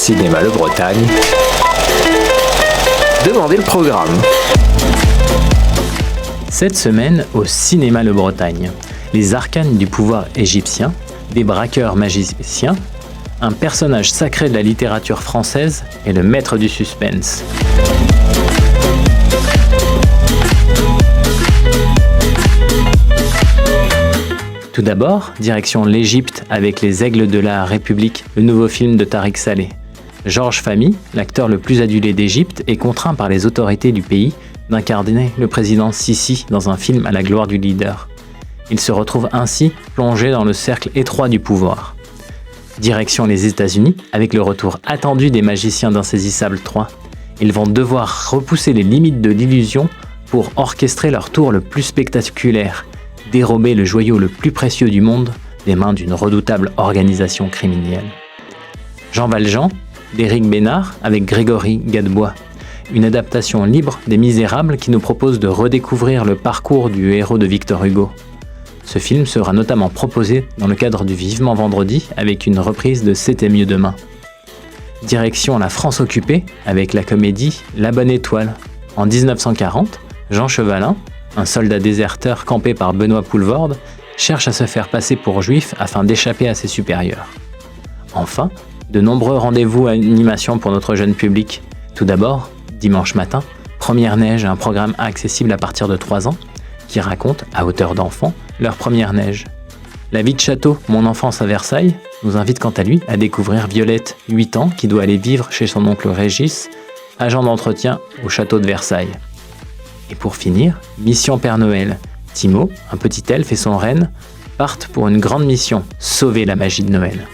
Cinéma Le Bretagne. Demandez le programme. Cette semaine, au Cinéma Le Bretagne, les arcanes du pouvoir égyptien, des braqueurs magiciens, un personnage sacré de la littérature française et le maître du suspense. Tout d'abord, direction l'Égypte avec Les Aigles de la République, le nouveau film de Tariq Saleh. Georges Fahmy, l'acteur le plus adulé d'Égypte, est contraint par les autorités du pays d'incarner le président Sisi dans un film à la gloire du leader. Il se retrouve ainsi plongé dans le cercle étroit du pouvoir. Direction les États-Unis avec le retour attendu des magiciens d'Insaisissable 3. Ils vont devoir repousser les limites de l'illusion pour orchestrer leur tour le plus spectaculaire, dérober le joyau le plus précieux du monde des mains d'une redoutable organisation criminelle. Jean Valjean, d'Éric Bénard avec Grégory Gadebois. Une adaptation libre des Misérables qui nous propose de redécouvrir le parcours du héros de Victor Hugo. Ce film sera notamment proposé dans le cadre du Vivement Vendredi avec une reprise de C'était mieux demain. Direction la France occupée avec la comédie La Bonne Étoile. En 1940, Jean Chevalin, un soldat déserteur campé par Benoît Poulvorde, cherche à se faire passer pour juif afin d'échapper à ses supérieurs. Enfin, de nombreux rendez-vous à animation pour notre jeune public. Tout d'abord, dimanche matin, Première Neige, un programme accessible à partir de 3 ans, qui raconte, à hauteur d'enfant, leur première neige. La vie de château, Mon enfance à Versailles, nous invite quant à lui à découvrir Violette, 8 ans, qui doit aller vivre chez son oncle Régis, agent d'entretien au château de Versailles. Et pour finir, Mission Père Noël. Timo, un petit elfe et son reine, partent pour une grande mission, sauver la magie de Noël.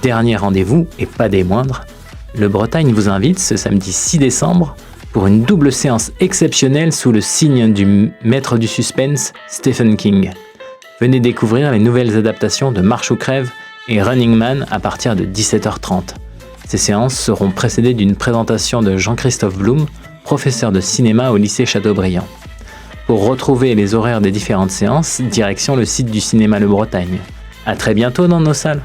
Dernier rendez-vous, et pas des moindres, le Bretagne vous invite ce samedi 6 décembre pour une double séance exceptionnelle sous le signe du maître du suspense, Stephen King. Venez découvrir les nouvelles adaptations de Marche ou Crève et Running Man à partir de 17h30. Ces séances seront précédées d'une présentation de Jean-Christophe Blum, professeur de cinéma au lycée Chateaubriand. Pour retrouver les horaires des différentes séances, direction le site du Cinéma Le Bretagne. À très bientôt dans nos salles.